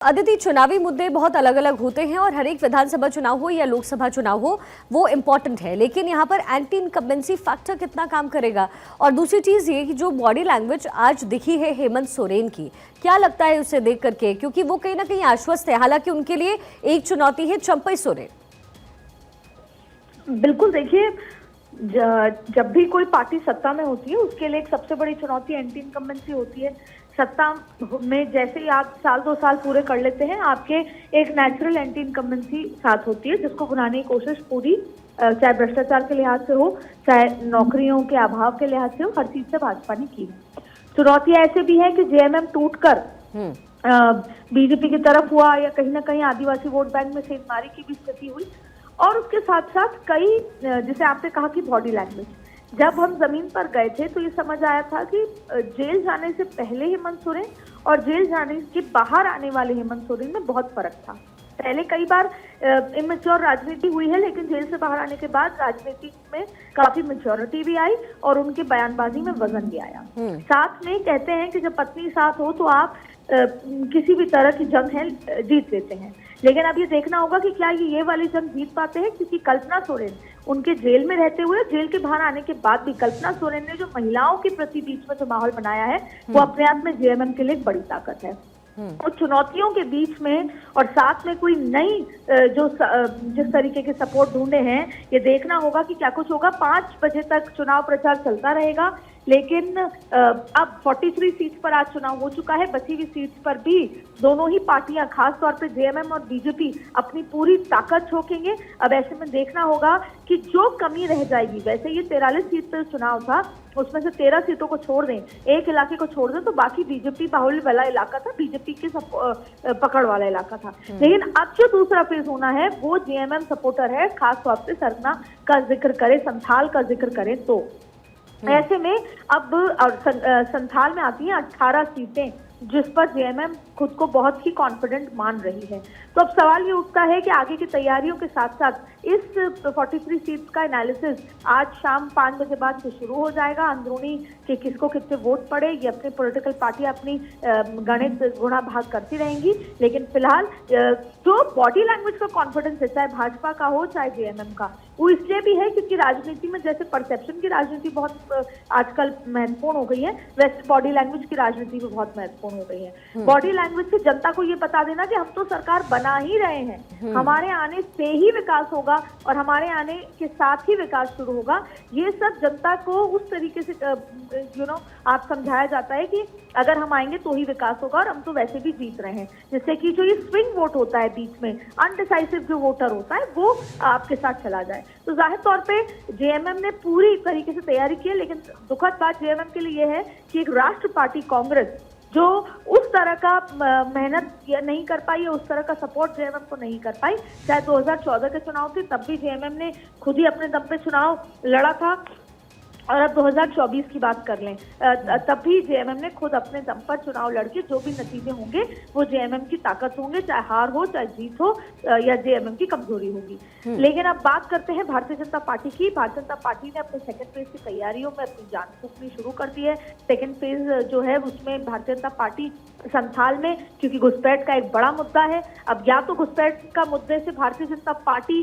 अदिति, चुनावी मुद्दे बहुत अलग अलग होते हैं और हर एक विधानसभा चुनाव हो या लोकसभा चुनाव हो वो इम्पोर्टेंट है, लेकिन यहाँ पर एंटी इनकम्बेंसी फैक्टर कितना काम करेगा। और दूसरी चीज़ ये कि जो बॉडी लैंग्वेज आज दिखी है हेमंत सोरेन की, क्या लगता है उसे देख करके, क्योंकि वो कहीं ना कहीं आश्वस्त है, हालांकि उनके लिए एक चुनौती है चंपई सोरेन। बिल्कुल, देखिए जब भी कोई पार्टी सत्ता में होती है उसके लिए एक सबसे बड़ी चुनौती एंटी इनकम्बेंसी होती है। सत्ता में जैसे ही आप साल 2 साल पूरे कर लेते हैं, आपके एक नेचुरल एंटी इनकम्बेंसी साथ होती है जिसको भुनाने की कोशिश पूरी, चाहे भ्रष्टाचार के लिहाज से हो, चाहे नौकरियों के अभाव के लिहाज से हो, हर चीज से भाजपा ने की। चुनौती ऐसे भी है कि जेएमएम टूटकर बीजेपी की तरफ हुआ या कहीं ना कहीं आदिवासी वोट बैंक में सेंधमारी की भी स्थिति हुई। और उसके साथ साथ कई, जिसे आपने कहा कि बॉडी लैंग्वेज, जब हम जमीन पर गए थे तो ये समझ आया था कि जेल जाने से पहले हेमंत सोरेन और जेल जाने के बाहर आने वाले हेमंत सोरेन में बहुत फर्क था। पहले कई बार इमेच्योर राजनीति हुई है, लेकिन जेल से बाहर आने के बाद राजनीति में काफी मेच्योरिटी भी आई और उनके बयानबाजी में वजन भी आया। साथ में कहते हैं कि जब पत्नी साथ हो तो आप किसी भी तरह की जंग है जीत लेते हैं, लेकिन अब ये देखना होगा कि क्या ये वाली जंग जीत पाते हैं, क्योंकि कल्पना सोरेन उनके जेल में रहते हुए, जेल के बाहर आने के बाद भी कल्पना सोरेन ने जो महिलाओं के प्रति बीच में जो माहौल बनाया है वो अपने आप में जेएमएम के लिए एक बड़ी ताकत है। और चुनौतियों के बीच में और साथ में कोई नई जो जिस तरीके के सपोर्ट ढूंढे हैं, ये देखना होगा कि क्या कुछ होगा। 5 बजे तक चुनाव प्रचार चलता रहेगा, लेकिन अब 43 सीट पर आज चुनाव हो चुका है। बची हुई सीट पर भी दोनों ही पार्टियां, खासतौर पे जेएमएम और बीजेपी, अपनी पूरी ताकत झोंकेंगे। अब ऐसे में देखना होगा कि जो कमी रह जाएगी, वैसे ये 43 सीट पर चुनाव था, उसमें से 13 सीटों को छोड़ दें, एक इलाके को छोड़ दें तो बाकी बीजेपी बाहुल्य वाला इलाका था, बीजेपी के पकड़ वाला इलाका था। लेकिन अब जो दूसरा फेज होना है वो जेएमएम सपोर्टर है, खासतौर से सरना का जिक्र करें, संथाल का जिक्र करें तो ऐसे में अब संथाल में आती हैं 18 सीटें जिस पर जेएमएम खुद को बहुत ही कॉन्फिडेंट मान रही है। तो अब सवाल ये उठता है कि आगे की तैयारियों के साथ साथ इस 43 सीट का एनालिसिस आज शाम 5 बजे बाद से शुरू हो जाएगा। अंदरूनी कि किसको कितने वोट पड़े, ये अपनी पॉलिटिकल पार्टी अपनी गणित गुणा भाग करती रहेंगी, लेकिन फिलहाल जो बॉडी लैंग्वेज का कॉन्फिडेंस है, चाहे भाजपा का हो चाहे जेएमएम का, वो इसलिए भी है क्योंकि राजनीति में जैसे परसेप्शन की राजनीति बहुत आजकल महत्वपूर्ण हो गई है, वैसे बॉडी लैंग्वेज की राजनीति भी बहुत महत्वपूर्ण हो गई है। बॉडी लैंग्वेज से जनता को ये बता देना कि हम तो सरकार बना ही रहे हैं, हमारे आने से ही विकास होगा और हमारे आने के साथ ही विकास शुरू होगा, ये सब जनता को उस तरीके से आप समझाया जाता है कि अगर हम आएंगे तो ही विकास होगा और हम तो वैसे भी जीत रहे हैं। जिससे कि जो ये स्विंग वोट होता है, बीच में अनडिसाइसिव जो वोटर होता है, वो आपके साथ चला जाए। तो जाहिर तौर पे जेएमएम ने पूरी तरीके से तैयारी की है, लेकिन दुखद बात जेएमएम के लिए ये है कि एक राष्ट्र पार्टी कांग्रेस जो उस तरह का मेहनत नहीं कर पाई है, उस तरह का सपोर्ट जेएमएम को नहीं कर पाई। चाहे 2014 के चुनाव थे, तब भी जेएमएम ने खुद ही अपने दम पे चुनाव लड़ा था, और अब 2024 की बात कर लें, तब भी जेएमएम ने खुद अपने दम पर चुनाव लड़के जो भी नतीजे होंगे वो जेएमएम की ताकत होंगे, चाहे हार हो चाहे जीत हो या जेएमएम की कमजोरी होगी। लेकिन अब बात करते हैं भारतीय जनता पार्टी की। भारतीय जनता पार्टी ने अपने सेकंड फेज की तैयारियों में अपनी जान फूंकनी शुरू कर दी है। सेकंड फेज जो है उसमें भारतीय जनता पार्टी संथाल में, क्योंकि घुसपैठ का एक बड़ा मुद्दा है, अब या तो घुसपैठ का मुद्दे से भारतीय जनता पार्टी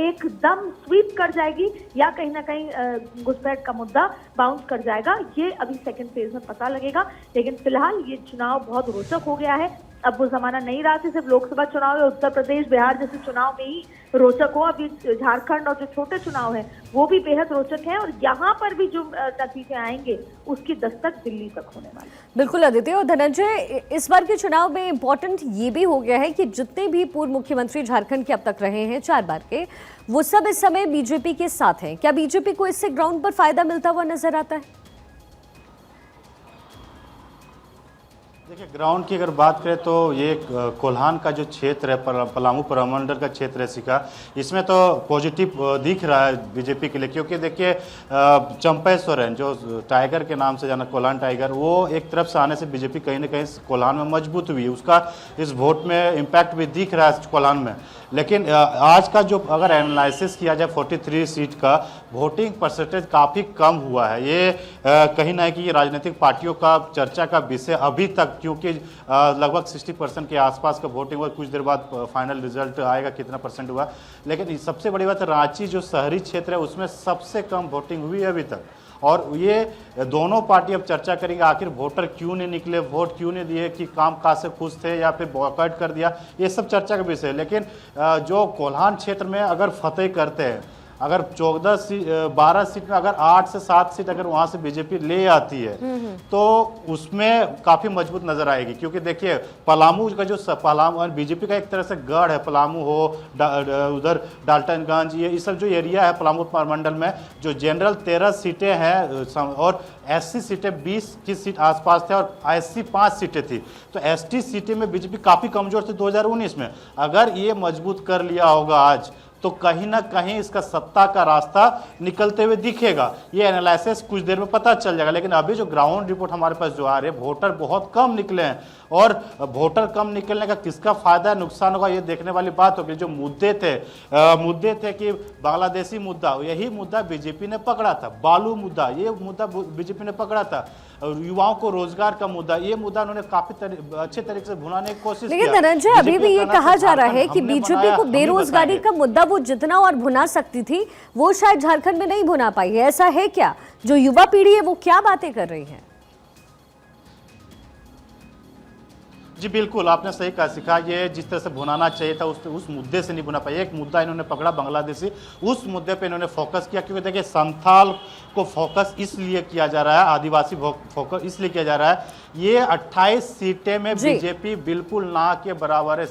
एकदम स्वीप कर जाएगी या कहीं ना कहीं घुसपैठ का मुद्दा बाउंस कर जाएगा, ये अभी सेकंड फेज में पता लगेगा। लेकिन फिलहाल ये चुनाव बहुत रोचक हो गया है। अब वो जमाना नहीं रहा कि सिर्फ लोकसभा चुनाव या उत्तर प्रदेश बिहार जैसे चुनाव में ही रोचक हो, अभी झारखंड और जो छोटे चुनाव हैं वो भी बेहद रोचक हैं, और यहाँ पर भी जो नतीजे आएंगे उसकी दस्तक दिल्ली तक होने वाली। बिल्कुल आदित्य और धनंजय, इस बार के चुनाव में इम्पोर्टेंट ये भी हो गया है कि जितने भी पूर्व मुख्यमंत्री झारखंड के अब तक रहे हैं 4 बार के, वो सब इस समय बीजेपी के साथ हैं। क्या बीजेपी को इससे ग्राउंड पर फायदा मिलता हुआ नजर आता है? देखिए, ग्राउंड की अगर बात करें तो ये कोल्हान का जो क्षेत्र है, पलामू प्रमंडल का क्षेत्र है सिका, इसमें तो पॉजिटिव दिख रहा है बीजेपी के लिए, क्योंकि देखिए चंपई सोरेन जो टाइगर के नाम से जाना, कोल्हान टाइगर, वो एक तरफ से आने से बीजेपी कहीं ना कहीं कोल्हान में मजबूत हुई है, उसका इस वोट में इम्पैक्ट भी दिख रहा है कोल्हान में। लेकिन आज का जो अगर एनालिसिस किया जाए 43 सीट का, वोटिंग परसेंटेज काफ़ी कम हुआ है। ये कहीं ना कहीं राजनीतिक पार्टियों का चर्चा का विषय अभी तक क्योंकि लगभग 60% के आसपास का वोटिंग हुआ, कुछ देर बाद फाइनल रिजल्ट आएगा कितना परसेंट हुआ। लेकिन सबसे बड़ी बात, रांची जो शहरी क्षेत्र है उसमें सबसे कम वोटिंग हुई है अभी तक। और ये दोनों पार्टी अब चर्चा करेंगे आखिर वोटर क्यों नहीं निकले, वोट क्यों नहीं दिए, कि काम काज से खुश थे या फिर बॉयकॉट कर दिया, ये सब चर्चा का विषय है। लेकिन जो कोल्हान क्षेत्र में अगर फतेह करते हैं, अगर 12 सीट में अगर 8 से 7 सीट अगर वहां से बीजेपी ले आती है तो उसमें काफी मजबूत नजर आएगी। क्योंकि देखिए पलामू का जो पलामू बीजेपी का एक तरह से गढ़ है, पलामू हो उधर डाल्टनगंज, ये सब जो एरिया है पलामू मंडल में, जो जनरल 13 सीटें हैं और एससी सीटें 20 की सीट आसपास थे और एससी 5 सीटें थी। तो एसटी सीटें में बीजेपी काफी कमजोर थी 2019 में। अगर ये मजबूत कर लिया होगा आज तो कहीं ना कहीं इसका सत्ता का रास्ता निकलते हुए दिखेगा। ये एनालिसिस कुछ देर में पता चल जाएगा। लेकिन अभी जो ग्राउंड रिपोर्ट हमारे पास जो आ रही है, वोटर बहुत कम निकले हैं और वोटर कम निकलने का किसका फायदा नुकसान होगा ये देखने वाली बात होगी। जो मुद्दे थे कि बांग्लादेशी मुद्दा, यही मुद्दा बीजेपी ने पकड़ा था। बालू मुद्दा, ये मुद्दा बीजेपी ने पकड़ा था। युवाओं को रोजगार का मुद्दा, ये मुद्दा उन्होंने काफी अच्छे तरीके से भुनाने की कोशिश लेकिन किया। धनंजय, अभी भी ये कहा जा रहा है कि बीजेपी को बेरोजगारी का मुद्दा वो जितना और भुना सकती थी वो शायद झारखंड में नहीं भुना पाई है। ऐसा है क्या? जो युवा पीढ़ी है वो क्या बातें कर रही है? जी बिल्कुल, आपने सही कहा सिखा। ये जिस तरह से भुनाना चाहिए था उस मुद्दे से नहीं भुना पाई। एक मुद्दा इन्होंने पकड़ा बांग्लादेशी, उस मुद्दे पे इन्होंने फोकस किया। क्योंकि देखिए संथाल को फोकस इसलिए किया जा रहा है, आदिवासी फोकस इसलिए किया जा रहा है, ये 28 सीटें में बीजेपी बिल्कुल ना के बराबर है।